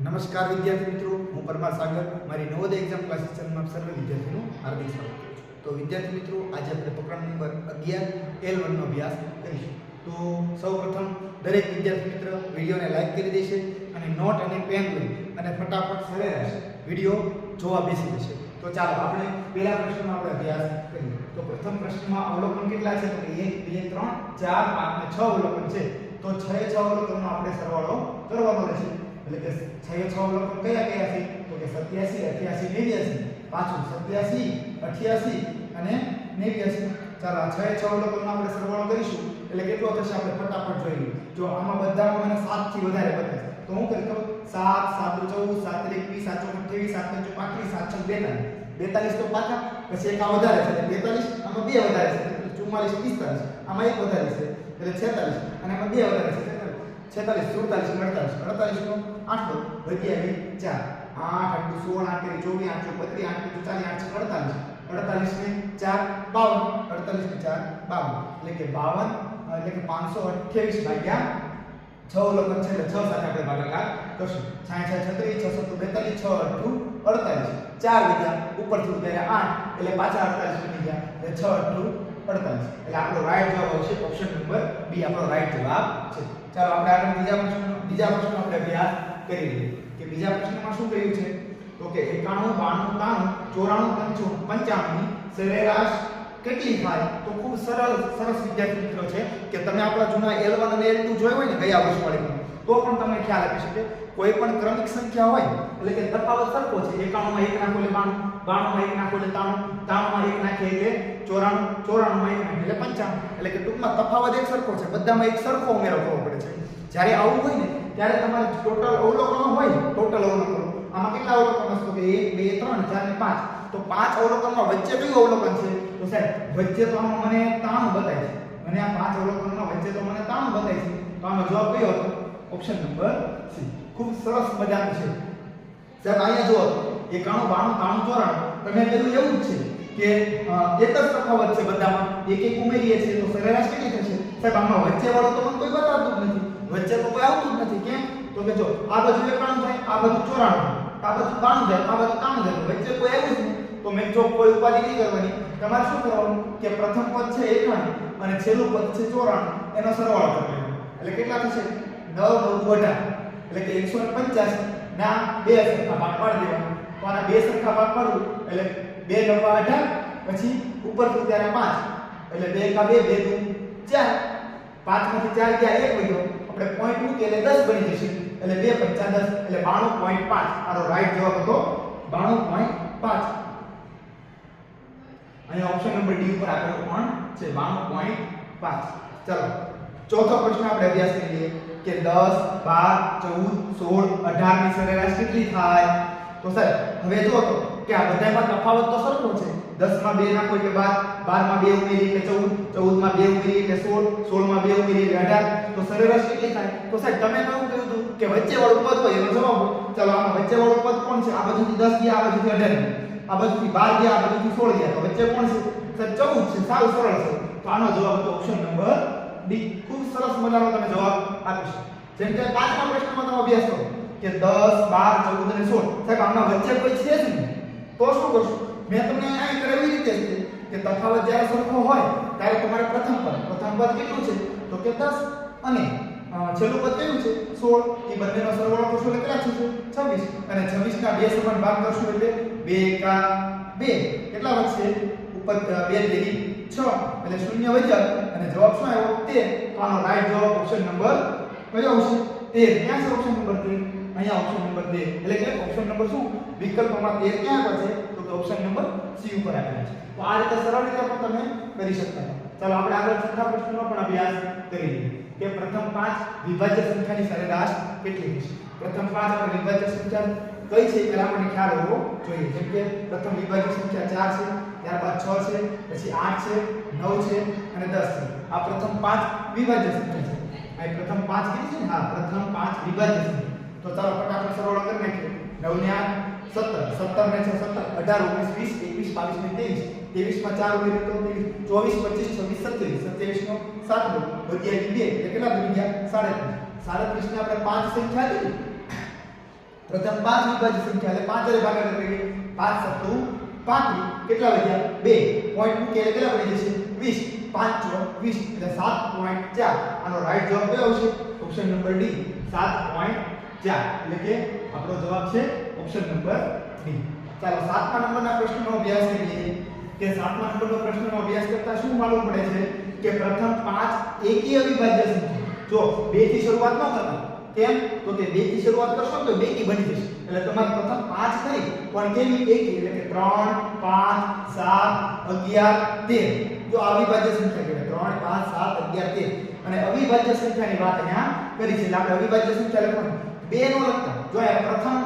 નમસ્કાર વિદ્યાર્થી મિત્રો, હું પરમાર સાગર મારી નવોદય એક્ઝામ ક્લાસીસ ચેનલમાં સર્વ વિદ્યાર્થીનું હાર્દિક સ્વાગત કરું છું. તો વિદ્યાર્થી મિત્રો, આજે આપણે પ્રકરણ નંબર 11 L1 નો અભ્યાસ કરીશું. તો સૌપ્રથમ દરેક વિદ્યાર્થી મિત્ર વિડીયોને લાઈક કરી દેશે અને નોટ અને પેન લઈ અને ફટાફટ સરેરાશ વિડીયો જોવા બેસી જશે. તો ચાલો આપણે પહેલા પ્રશ્નનો આપણે અભ્યાસ કરીએ. તો પ્રથમ પ્રશ્નમાં અવલોકન કેટલા છે? તો 1 2 3 4 5 અને 6 અવલોકન છે. તો 6 અવલોકનનો આપણે સરવાળો કરવાનો રહેશે. એટલે કે 6 અવલોકન કયા કયા છે? તો કે 87 88 89, પાછું 87 88 અને 89. ચાલો આ 6 અવલોકનનો આપણે સરવાળો કરીશું એટલે કેટલો થશે આપણે ફટાફટ જોઈ લઈએ. જો આમાં બધામાં મને 7 થી વધારે બતાવે તો હું કરી દઉં 7 7 14 7 21 7 28 7 42 42 તો પાછા પછી એક આ વધારે છે એટલે 42, આમાં બે વધારે છે એટલે 44 45, આમાં એક વધારે છે એટલે 46 અને આમાં બે વધારે છે 46 47 48 નો 8 વધ્યા 4 8 8 16 8 24 8 32 8 40 8 ને 4 52 48 ને 4 52 એટલે કે 52 એટલે કે 528 ભાગ્યા 6 અવલોકન છે એટલે 6 સાથે આપણે ભાગાકાર કરશું. 66 36 642 48 4 વધ્યા ઉપરથી ઉતાર્યા 8 એટલે પાછા 48 બની ગયા એટલે 6 48 એટલે આપણો રાઈટ જવાબ આવશે ઓપ્શન નંબર બી આપણો રાઈટ જવાબ છે. ચાલો આપણે આગળ બીજા પ્રશ્નનો આપણે અભ્યાસ કરી લઈએ કે બીજા પ્રશ્નમાં શું કહ્યું છે? તો કે 91 92 93 94 95 ની સરેરાશ કેટલી થાય? તો ખૂબ સરસ વિદ્યાર્થી મિત્રો છે કે તમે આપણા જૂના L1 અને L2 જોઈ હોય ને ગયા વર્ષ વાળીમાં તો પણ તમને ખ્યાલ આપી શકે. કોઈ પણ ક્રમિક સંખ્યા હોય એટલે કે તફાવત સરખો છે. 91 માં 1 નાખો એટલે 92 92 માં 1 નાખો એટલે 93 93 માં 1 નાખીએ એટલે 94 94 માં 1 નાખીએ એટલે 55. એટલે કે ટૂંકમાં તફાવત એક સરખો છે, બધામાં એક સરખો ઉમેરો કરવો પડે છે. જ્યારે આવું હોય ને ત્યારે તમારે ટોટલ અવલોકનો હોય, ટોટલ અવલોકનો આમાં કેટલા અવલોકનો હશે? તો કે 1 2 3 4 અને 5. તો 5 અવલોકનમાં વચ્ચે કયું અવલોકન છે? તો સાહેબ વચ્ચે તો આમાં મને 93 બતાય છે. મને આ 5 અવલોકનમાં વચ્ચે તો મને 93 બતાય છે. તો આનો જવાબ કયો હતો? Option number C. ખૂબ સરસ મજાનું છે. સાહેબ અહીંયા જુઓ 91 92 93 94 તમે પેલું એવું જ છે કે એક જ તફાવત છે બધામાં, એક એક ઉમેરીએ છીએ તો સરેરાશ કેટલી થશે? સાહેબ આમાં વચ્ચે વાળો તો મને કોઈ બતાવતું જ નથી, વચ્ચે તો કોઈ આવતું જ નથી. કેમ? તો કે જો આ બાજુ 91 થાય, આ બાજુ 94, આ બાજુ 92 થાય, આ બાજુ 93 થાય, વચ્ચે કોઈ આવ્યું જ નહીં. તો મેં જો કોઈ ઉપાધિ નહીં કરવાની, તમારે શું કરવાનું કે પ્રથમ પદ છે 91 અને છેલ્લું પદ છે 94 એનો સરવાળો કરવાનો. એટલે કેટલા થશે? 9 9 18 એટલે કે 185 ના બે સરખા ભાગ પાડી દેવાના. તો આના બે સરખા ભાગ પાડવું એટલે 2 9 18 પછી ઉપરથી ત્યારે 5 એટલે 2 કા 2 2 4 5 માંથી 4 ગયા 1 વધ્યો આપણે પોઈન્ટ મૂકીએ એટલે 10 બની જશે એટલે 2 5 10 એટલે 92.5 આનો રાઈટ જવાબ હતો 92.5. અહીંયા ઓપ્શન નંબર ડી ઉપર આપેલો પણ છે 92.5. ચાલો ચોથો પ્રશ્ન આપણે અભ્યાસ કરી લઈએ કે 10 12 14 16 18 ની સરેરાશ કેટલી થાય? તો સાહેબ હવે જો તો કે આ બધામાં તફાવત તો સરખો છે. 10 માં 2 નાખો એટલે 12 12 માં 2 ઉમેરી એટલે 14 14 માં 2 ઉમેરી એટલે 16 16 માં 2 ઉમેરી એટલે 18 તો સરેરાશ કેટલી થાય? તો સાહેબ તમે કહું કહ્યું હતું કે વચ્ચે વાળું પદ હોય એનો જવાબ. ચાલો આમાં વચ્ચે વાળું પદ કોણ છે? આ બાજુથી 10 ગયા, આ બાજુથી 18, આ બાજુથી 12 ગયા, આ બાજુથી 16 ગયા, તો વચ્ચે કોણ છે? સાહેબ 14 છે. સાવ સરળ છે. તો આનો જવાબ હતો ઓપ્શન નંબર ડી. ખૂબ સરસ મજાનો તમે જવાબ આપીશ. જેમ કે પાંચમા પ્રશ્નમાં તમે અભ્યાસ કરો કે 10 12 14 અને 16 સાહેબ આમના વચ્ચે કોઈ છે જ નહીં તો શું કરશું? મેં તમને અહીં કરેલી રીતે છે કે તફાવત જ્યારે સરખો હોય ત્યારે તમારે પ્રથમ પદ કેટલું છે? તો કે 10 અને છેલ્લું પદ કયું છે? 16. એ બંનેનો સરવાળો કરશો એટલે કેટલા થશે? 26 અને 26 ના બે સમાન ભાગ કરશો એટલે 2 કા 2 કેટલા વધશે? ઉપર 2 તેરી 6 એટલે શૂન્ય વધ્યા અને જવાબ શું આવ્યો? 13. તો આનો રાઈટ જવાબ ઓપ્શન નંબર કયો આવશે? 13. ક્યાં છે ઓપ્શન નંબર 13? અહીંયા ઓપ્શન નંબર 13. એટલે કે ઓપ્શન નંબર શું વિકલ્પમાં 13 ક્યાં આવે છે? તો કે ઓપ્શન નંબર સી ઉપર આપેલા છે. તો આ રીતે સરળ રીતે પણ તમે કરી શકતા. ચાલો આપણે આગળ છઠ્ઠા પ્રશ્નનો પણ અભ્યાસ કરી લઈએ કે પ્રથમ 5 વિભાજ્ય સંખ્યાની સરેરાશ કેટલી હશે? પ્રથમ 5 આપણે વિભાજ્ય સંખ્યા કઈ છે પહેલા આપણને ખ્યાલ હોવો જોઈએ. જેમ કે પ્રથમ વિભાજ્ય સંખ્યા 4 છે, ત્યારબાદ 6 છે, પછી 8 છે, 9 છે અને 10 છે. આ પ્રથમ 5 વિભાજ્ય સંખ્યા છે. આ પ્રથમ 5 કેટલી છે ને? હા, પ્રથમ 5 વિભાજ્ય સંખ્યા. તો ચાલો ફટાફટ સરવાળો કરી નાખીએ. 9 ને 8 17, 17 ને 6 17, 18 19 20 21 22 ને 23, 23 માં 4 ઉમેરીએ તો 23 24 25 26 27 નો 7 વધ્યા 2 એટલે કેટલા બની ગયા? 37. 37 ને આપણે 5 સંખ્યા લીધી પ્રથમ 5 વિભાજ્ય સંખ્યા એટલે 5 વડે ભાગાકાર કરીએ 5 સત્તુ 35 કેટલા વધ્યા 2 પોઈન્ટ મૂકીએ એટલે કેટલા બની જશે 20 5 ચોક 20 એટલે 7.4 આનો રાઈટ જવાબ કયો આવશે ઓપ્શન નંબર ડી 7.4 એટલે કે આપણો જવાબ છે ઓપ્શન નંબર ડી ચાલો 7મા નંબરના પ્રશ્નનો અભ્યાસ કરીએ કે 7મા નંબરનો પ્રશ્નનો અભ્યાસ કરતા શું માલુમ પડે છે કે પ્રથમ 5 એકીય અવિભાજ્ય સંખ્યા જો 2 થી શરૂઆત ન કરતા કેમ તો કે 2 થી શરૂઆત કરશો તો બેકી બની જશે એટલે તમારે પ્રથમ 5 કરી પણ કેવી એકી એટલે કે 3 5 7 11 13 જો અવિભાજ્ય સંખ્યા કહેવાય 3 5 7 11 13 અને અવિભાજ્ય સંખ્યાની વાત અહીંયા કરી છે એટલે આપણે અવિભાજ્ય સંખ્યા લખવાનું 2 નો લખતા જો આ પ્રથમ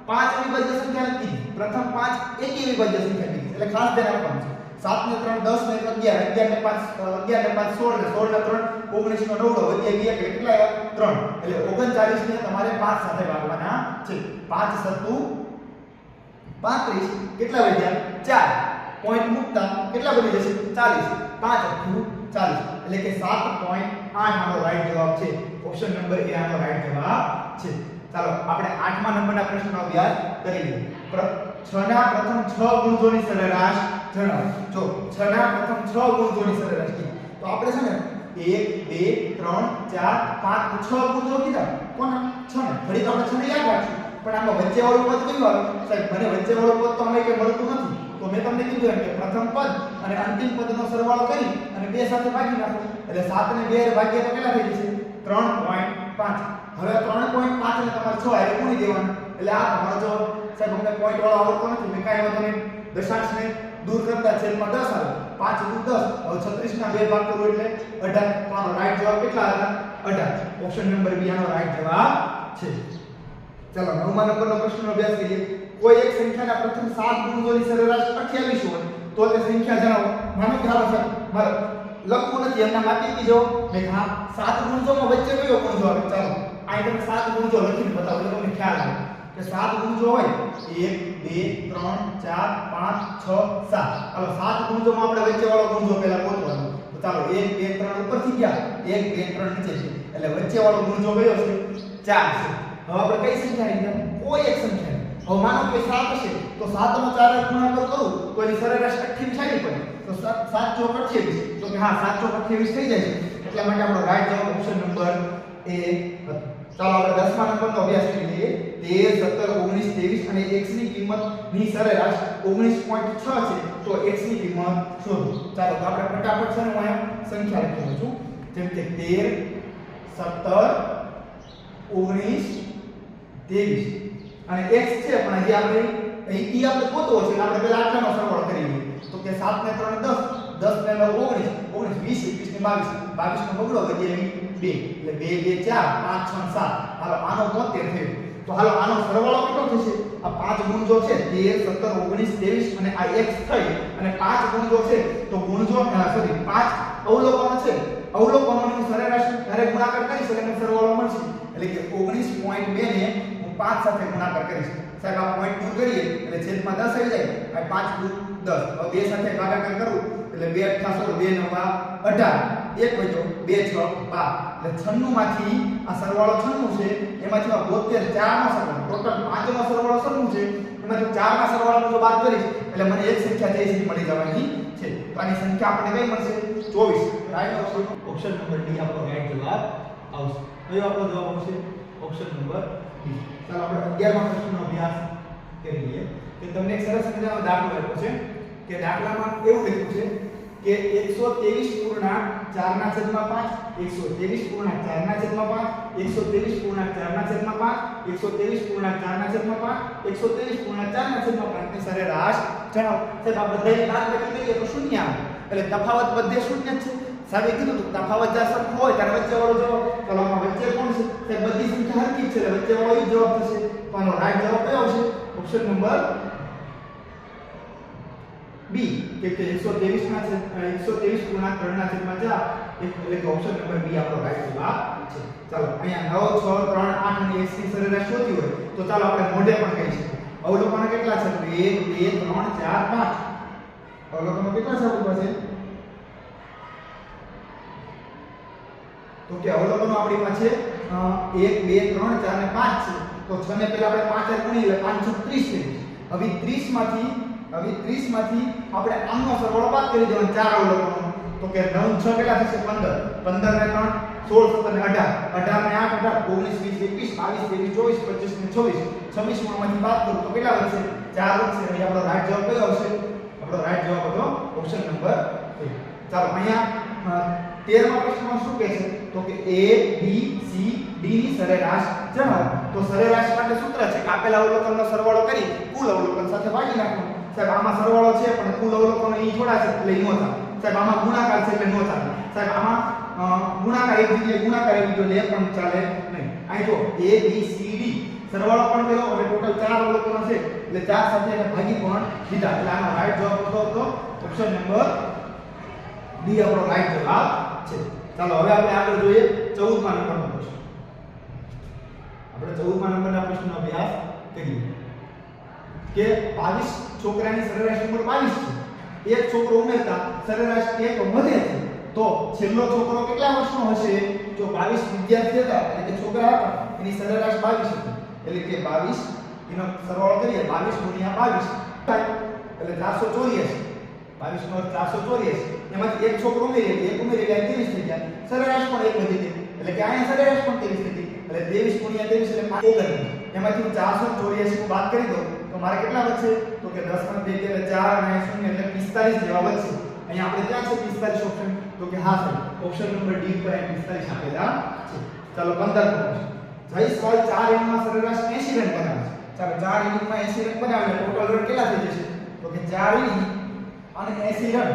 5 અવિભાજ્ય સંખ્યા નથી પ્રથમ 5 એકી અવિભાજ્ય સંખ્યા કીધી એટલે ખાસ ધ્યાન આપવાનું છે 7 ને 3 10 ને 11 11 ને 5 11 ને 5 16 ને 16 ને 3 19 નો 9 વધ્યા 2 કેટલા આવ્યા 3 એટલે 39 ને તમારે 5 સાથે ભાગવાના છે 5 સત્તુ 35 કેટલા વધ્યા 4 પોઈન્ટ મૂકતા કેટલા બની જશે 40 5 અઠ્ઠું 40 એટલે કે 7.8 આનો રાઈટ જવાબ છે ઓપ્શન નંબર એ આનો રાઈટ જવાબ છે ચાલો આપણે 8મા નંબરના પ્રશ્નનો અભ્યાસ કરી લઈએ 6 ના પ્રથમ 6 ગુણજોની સરેરાશ જણાવો જો 6 ના પ્રથમ 6 ગુણજોની સરેરાશ કીધી તો આપણે છે ને 1 2 3 4 5 6 ગુણજો કીધા કોના 6 ને ફરી તો આપણે 6 ને યાદ રાખશું પણ આમાં વચ્ચેવાળું પદ કયું આવે સાહેબ મને વચ્ચેવાળું પદ તો અમે કે મળતું નથી તો મેં તમને કીધું એમ કે પ્રથમ પદ અને અંતિમ પદનો સરવાળો કરી અને બે સાથે ભાગી નાખો એટલે 7 ને 2 ભાગ્યા તો કેટલા થઈ જશે 3.5 હવે 3.5 ને તમારે 6 એટલે ગુણી દેવાનું એટલે આ તમારો જો સાહેબ અમને પોઈન્ટ વાળો આવડતો નથી મેં કાઈ વાંધો નહીં દશાંશને દૂર કરતા છેદમાં 10 આવે 5 દૂર 10 હવે 36 ના 2 ભાગ કરો એટલે 18 તો આનો રાઈટ જવાબ કેટલા હતા 18 ઓપ્શન નંબર બી આનો રાઈટ જવાબ છે ચાલો 9મા નંબરનો પ્રશ્નનો અભ્યાસ કરીએ કોઈ એક સંખ્યાના પ્રથમ 7 ગુણજોની સરેરાશ 28 હોય તો તે સંખ્યા જણાવો માનો કે હાલો સર મારે લખવું નથી એમના માપી દીજો મેં હા 7 ગુણજોમાં વચ્ચે કયો ગુણજો આવે ચાલો આ તમે 7 ગુણજો લખીને બતાવો એટલે તમને ખ્યાલ આવે કે 7 ગુણજો હોય 1 2 3 4 5 6 7 હાલો 7 ગુણજોમાં આપણે વચ્ચે વાળો ગુણજો પહેલા ગોતવાનો તો ચાલો 1 2 3 ઉપરથી ગયા 1 2 3 નીચે છે એટલે વચ્ચે વાળો ગુણજો કયો છે 4 છે હવે આપણે કઈ સંખ્યા લીધા કોઈ એક સંખ્યા હવે માનો કે 7 છે તો 7 નો 4 ગુણાકાર કરું તો એની સરેરાશ 28 આવી પડે તો 7 ચોક 28 તો કે હા 7 ચોક 28 થઈ જાય છે એટલા માટે આપણો રાઈટ જવાબ ઓપ્શન નંબર એ હતો ચાલો આપણે 10મા નંબરનો અભ્યાસ કરી લઈએ 13 17 19 23 અને x ની કિંમતની સરેરાશ 19.6 છે તો x ની કિંમત શોધો ચાલો તો આપણે ફટાફટ છે હું અહીંયા સંખ્યા લખી દઉં છું જેમ કે 13 17 19 23 અને x છે પણ હજી આપણે ઈ આપણે ગોતવો છે આપણે પહેલા આટલાનો સરવાળો કરી લઈએ તો કે 7 ને 3 10 10 ને 9 19 20 21 ને 22 નો બગડો વધ્યા 2 એટલે 2 2 4 5 6 7 હાલો આનો 72 થયો તો હાલો આનો સરવાળો કેટલો થશે આ 5 ગુણજો છે 13 17 19 23 અને આ x થઈ અને 5 ગુણજો છે તો ગુણજો સોરી 5 અવલોકનો છે અવલોકનોની સરેરાશ જ્યારે ગુણાકાર કરીશ એટલે મને સરવાળો મળશે એટલે કે 19.2 ને 5 સાથે ગુણાકાર કરીશ સાહેબ આ પોઈન્ટ દૂર કરીએ એટલે છેદમાં 10 આવી જાય આ 5 દૂર 10 હવે બે સાથે ભાગાકાર કરું એટલે 2 8 16 2 9 18 એક વધ્યો 2 6 12 એટલે 96 માંથી આ સરવાળો 96 છે એમાંથી 72 4 નો સરવાળો ટોટલ 5 નો સરવાળો 96 છે એમાંથી 4 ના સરવાળાનો જો બાદ કરીશ એટલે મને એક સંખ્યા જે છે મળી જવાની છે તો આની સંખ્યા આપણને કઈ મળશે 24 રાઈટ ઓપ્શન નંબર ડી આપણો રાઈટ જવાબ આવશે કયો આપણો જવાબ આવશે ઓપ્શન નંબર ડી ચાલો આપણે 11મા પ્રશ્નનો અભ્યાસ કરી લઈએ કે તમને એક સરસ મજાનો દાખલો આપ્યો છે કે દાખલામાં એવું લખ્યું છે કે 123 પૂર્ણાંક 4 ના છેદમાં 5 123 પૂર્ણાંક 4 ના છેદમાં 5 123 પૂર્ણાંક 4 ના છેદમાં 5 123 પૂર્ણાંક 4 ના છેદમાં 5 123 પૂર્ણાંક 4 ના છેદમાં 5 ની સરેરાશ જણાવો સાહેબ આ બધાની બાદબાકી કરીએ તો શૂન્ય આવે એટલે તફાવત બધે શૂન્ય જ છે સાહેબે કીધું તો તફાવત જ્યાં સરખો હોય ત્યારે વચ્ચે વાળો જવાબ ચાલો આમાં વચ્ચે કોણ છે તે બધી સંખ્યા હરકી છે એટલે વચ્ચે વાળો ઈ જવાબ થશે તો આનો રાઈટ જવાબ કયો આવશે ઓપ્શન નંબર બી કે 123 ના છે 123 પૂર્ણાંક 3 ના છેદમાં 4 એટલે કે ઓપ્શન નંબર બી આપણો રાઈટ જવાબ છે ચાલો અહીંયા 9 6 3 8 અને 1 ની સરેરાશ શોધી હોય તો ચાલો આપણે મોઢે પણ કહી શકીએ અવલોકનો કેટલા છે 1 2 3 4 5 અવલોકનો કેટલા છે આપણી પાસે તો કે અવલોકનો આપણી પાસે 1 2 3 4 ને 5 છે તો 6 ને પહેલા આપણે 5 ગુણી એટલે 5 × 30 થઈ જશે. હવે 30 માંથી આપણે આમનો સરવાળો બાદ કરી દેવાનો ચાર અવલોકનો તો કે 9 6 કેટલા થશે 15 15 ને 3 16 17 ને 18 18 ને 8 18 19 20 21 22 23 24 25 ને 26 માંથી બાદ કરું તો કેટલા વધશે 4 વધશે. એટલે આપણો રાઈટ જવાબ કયો આવશે? આપણો રાઈટ જવાબ હતો ઓપ્શન નંબર 2. ચાલો અહીંયા 13મા પ્રશ્નમાં શું કહે છે તો કે a b c d ની સરેરાશ જણાવો. તો સરેરાશ માટે સૂત્ર છે કે આપેલા અવલોકનનો સરવાળો કરી કુલ અવલોકન સાથે ભાગી નાખવાનો. સાહેબ આમાં સરવાળો છે પણ કુલ અવલોકનો અહીં થોડા છે એટલે નો થાય. સાહેબ આમાં ગુણાકાર છે એટલે નો ચાલે. સાહેબ આમાં ગુણાકાર એક જગ્યાએ ગુણાકાર એવી તો લે પણ ચાલે નહીં. અહીં જો a b c d સરવાળો પણ કર્યો અને ટોટલ 4 અવલોકનો છે એટલે 4 સાથે એને ભાગી પણ દીધા. એટલે આનો રાઈટ જવાબ હતો ઓપ્શન નંબર ડી આપણો રાઈટ જવાબ છે. ચાલો હવે આપણે આગળ જોઈએ 14મા નંબરનો પ્રશ્ન. આપણે 14મા નંબરના પ્રશ્નનો અભ્યાસ કરીએ કે 22 છોકરાની સરેરાશ ઉંમર 22 છે. એક છોકરો ઉમેરતા સરેરાશ 1 વધે છે તો છેલ્લો છોકરો કેટલા વર્ષનો હશે? જો 22 વિદ્યાર્થી હતા એટલે કે છોકરા હતા એની સરેરાશ 22 હતી એટલે કે 22 એનો સરવાળો કરીએ 22 × 22 થાય એટલે 484. 22 નો 484 એમાંથી એક છોકરો ઉમેરીએ એક ઉમેરી એટલે 23 થઈ ગયા. સરેરાશ પણ એક વધી ગઈ એટલે કે અહીંયા સરેરાશ પણ 23 થઈ ગઈ એટલે 23 × 23 એટલે 19. એમાંથી 484 નું બાદ કરી દઉં તો મારે કેટલા વધશે? તો કે 10 માં 2 એટલે 4 અને 0 એટલે 45 જેવા વધશે. અહીંયા આપણે ક્યાં છે 45 ઓપ્શન? તો કે હા સાહેબ ઓપ્શન નંબર ડી પર 45 આપેલા છે. ચાલો 15 પ્રશ્ન. જયસવાલ 4 ઇનિંગમાં સરેરાશ 80 રન બનાવે છે. ચાલો 4 ઇનિંગમાં 80 રન બનાવે એટલે ટોટલ રન કેટલા થઈ જશે? તો કે 4 ઇનિંગ અને 80 રન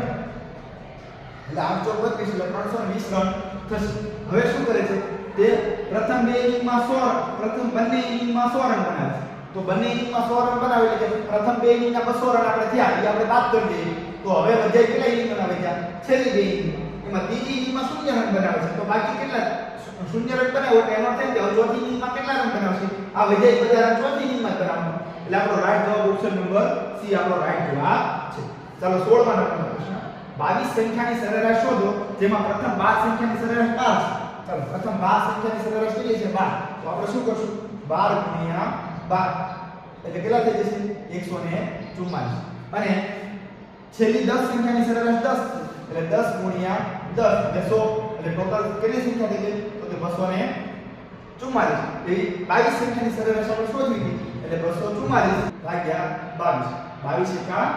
એટલે 8 એટલે 320 રન થશે. હવે શું કરે છે તે પ્રથમ બે ઇનિંગમાં 100 બંને ઇનિંગમાં 100 રન બનાવે છે. તો બંને ઇનિંગમાં 100 રન બનાવે એટલે કે પ્રથમ બે ઇનિંગના 200 રન આપણે થયા એ આપણે બાદ કરી દઈએ તો હવે વધે કેટલા ઇનિંગ બનાવે છે? છેલ્લી બે ઇનિંગ એમાં ત્રીજી ઇનિંગમાં 0 રન બનાવે છે તો બાકી કેટલા 0 રન બનાવ્યો એટલે એનો થાય કે ચોથી ઇનિંગમાં કેટલા રન બનાવશે? આ વધે બધા રન ચોથી ઇનિંગમાં બનાવવાનો એટલે આપણો રાઈટ જવાબ ઓપ્શન નંબર સી આપણો રાઈટ જવાબ છે. ચાલો 16મા નંબરનો પ્રશ્ન. 22 સંખ્યાની સરેરાશ શોધો જેમાં પ્રથમ 12 સંખ્યાની સરેરાશ 12 છે. ચાલો પ્રથમ 12 સંખ્યાની સરેરાશ કેટલી છે? 12. તો આપણે શું કરશું? 12 × 12 એટલે કેટલા થઈ જશે? 144. અને છેલ્લી 10 સંખ્યાની સરેરાશ 10 છે એટલે 10 × 10 એટલે 100 એટલે ટોટલ કેટલી સંખ્યા થઈ ગઈ? તો કે 244. એવી 22 સંખ્યાની સરેરાશ આપણે શોધવી હતી એટલે 244 ભાગ્યા 22. 22 એકા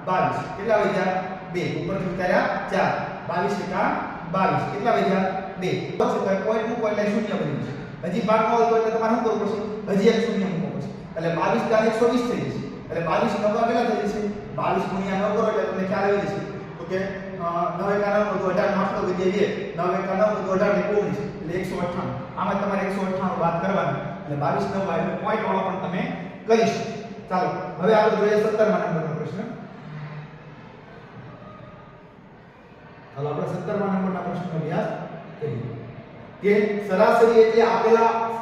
22 કેટલા વધ્યા? 2 ઉપરથી ઉતાર્યા 4. 22 એકા 22 કેટલા વધ્યા? 2. બસ એટલે પોઈન્ટ મૂકો એટલે શૂન્ય બની જશે. હજી ભાગ ન હોય તો એટલે તમારે શું કરવું પડશે? હજી એક શૂન્ય મૂકવું પડશે એટલે 22 × 120 થઈ જશે. એટલે 22 નવા કેટલા થઈ જશે? 22 × 9 કરો એટલે તમને ખ્યાલ આવી જશે તો કે 9 એકા 9 તો 18 નો આટલો વિદ્યા 2 9 એકા 9 તો 18 ને 19 એટલે 198. આમાં તમારે 198 બાદ કરવાની એટલે 22 નવા એટલે પોઈન્ટ વાળો પણ તમે કરી શકો. ચાલો હવે આપણે જોઈએ 17મા નંબરનો પ્રશ્ન. ચાલો આપણે 17મા નંબરના પ્રશ્નનો અભ્યાસ કરીએ કે સરાસરી એટલે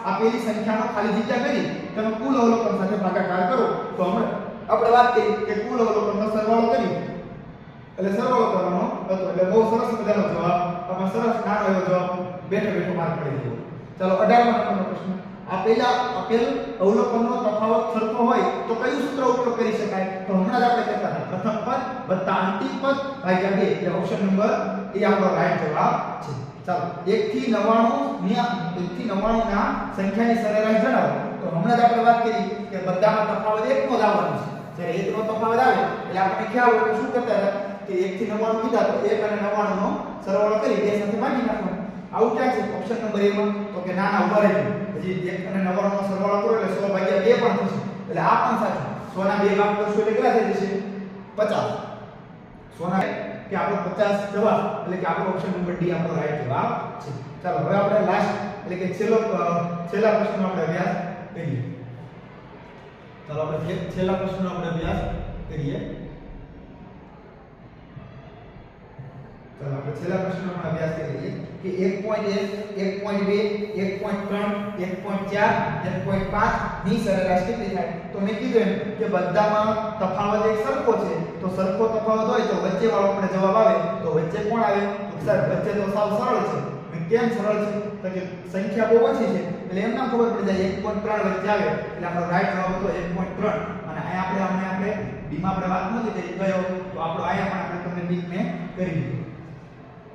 આપેલી સંખ્યાનો ખાલી જગ્યા કરી તેનો કુલ અવલોકન સાથે ભાગાકાર કરો. તો હમણાં આપણે વાત કરી કે કુલ અવલોકનનો સરવાળો કરી એટલે સરવાળો કરવાનો હતો એટલે બહુ સરસ મજાનો જવાબ આપણે સરસ નાનો એવો જવાબ બેઠો માર્ક પડી ગયો. ચાલો 18મા નંબરનો પ્રશ્ન. આપેલ અવલોકનનો તફાવત સરખો હોય તો કયું સૂત્ર ઉપયોગ કરી શકાય? તો હમણાં જ આપણે કહેતા હતા પ્રથમ પદ વત્તા અંતિમ પદ ભાગ્યા 2 એટલે ઓપ્શન નંબર એ આપણો રાઈટ જવાબ છે. ચાલો 1 થી 99 ના સંખ્યાની સરેરાશ જણાવો. તો હમણાં જ આપણે વાત કરી કે બધામાં તફાવત 1 નો જ આવવાનો છે. જ્યારે 1 નો તફાવત આવે એટલે આપણને ખ્યાલ હોય કે શું કરતા હતા કે 1 થી 99 કીધા તો 1 અને 99 નો સરવાળો કરી 2 સાથે ભાગી નાખવાનો. આવું ક્યાં છે ઓપ્શન નંબર A માં? તો કે ના ઉપર રહેજો. હજી 1 અને 99 નો સરવાળો કરો એટલે 100 ભાગ્યા 2 પણ થશે એટલે આ પણ સાચું. 100 ના 2 ભાગ કરશો એટલે કેટલા થઈ જશે? 50. 100 ના કે આપણો 50 જવાબ એટલે કે આપણો ઓપ્શન નંબર ડી આપણો રાઈટ જવાબ છે. ચાલો હવે આપણે લાસ્ટ એટલે કે છેલ્લા પ્રશ્નનો આપણે અભ્યાસ કરીએ. ચાલો આપણે છેલ્લા પ્રશ્નનો આપણે અભ્યાસ કરીએ. ચાલો આપણે છેલ્લા પ્રશ્નનો આપણે અભ્યાસ કરીએ કે 1.1 1.2 1.3 1.4 1.5 ની સરેરાશ કેટલી થાય? તો મેં કીધું એમ કે બધામાં તફાવત એક સરખો છે તો સરખો તફાવત હોય તો વચ્ચે વાળો આપણે જવાબ આવે તો વચ્ચે કોણ આવે? તો સર વચ્ચે તો સાવ સરળ છે. કેમ સરળ છે? તો કે સંખ્યા બહુ ઓછી છે એટલે એમ નામ ખબર પડી જાય 1.3 વચ્ચે આવે એટલે આપણો રાઈટ જવાબ હતો 1.3 અને અહીંયા આપણે d માં આપણે વાત નથી કરી કયો તો આપણો અહીંયા પણ આપણે તમને ટીક મેં કરી દીધું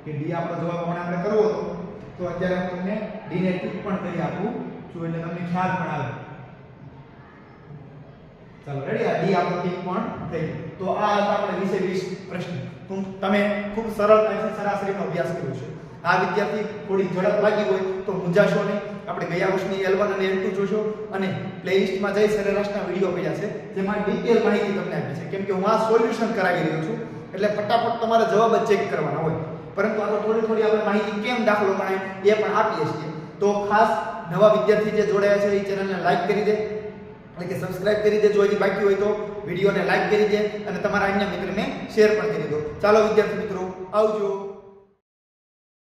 કે d આપણો જવાબ આપણે કરવો હતો તો અત્યારે હું તમને d ને ટીક પણ કરી આપું છું એટલે તમને ખ્યાલ પણ આવે ચાલો રેડી આ d આપણો ટીક પણ થઈ તો આ હતા આપણે 20 પ્રશ્ન તમે ખૂબ સરળતાથી સરાસરીનો અભ્યાસ કર્યો છે આ વિદ્યાર્થી થોડી ઝડપ લાગી હોય તો મૂંઝાશો નહીં આપણે ગયા વર્ષની L1 અને L2 જોશો અને પ્લેલિસ્ટમાં જઈ સરેરાશના વિડિયો પડ્યા છે જેમાં ડિટેલ માહિતી તમને આપી છે કેમ કે હું આ સોલ્યુશન કરાવી રહ્યો છું એટલે ફટાફટ તમારે જવાબ જ ચેક કરવાના હોય પરંતુ આ તો થોડી આપણે માહિતી કેમ દાખલો ગણાય એ પણ આપીએ છીએ તો ખાસ નવા વિદ્યાર્થી જે જોડાયા છે એ ચેનલને લાઈક કરી દે એટલે કે સબસ્ક્રાઇબ કરી દે જો હજી બાકી હોય તો વિડિયોને લાઈક કરી દે અને તમારા અન્ય મિત્રને શેર પણ કરી દો ચાલો વિદ્યાર્થી મિત્રો આવજો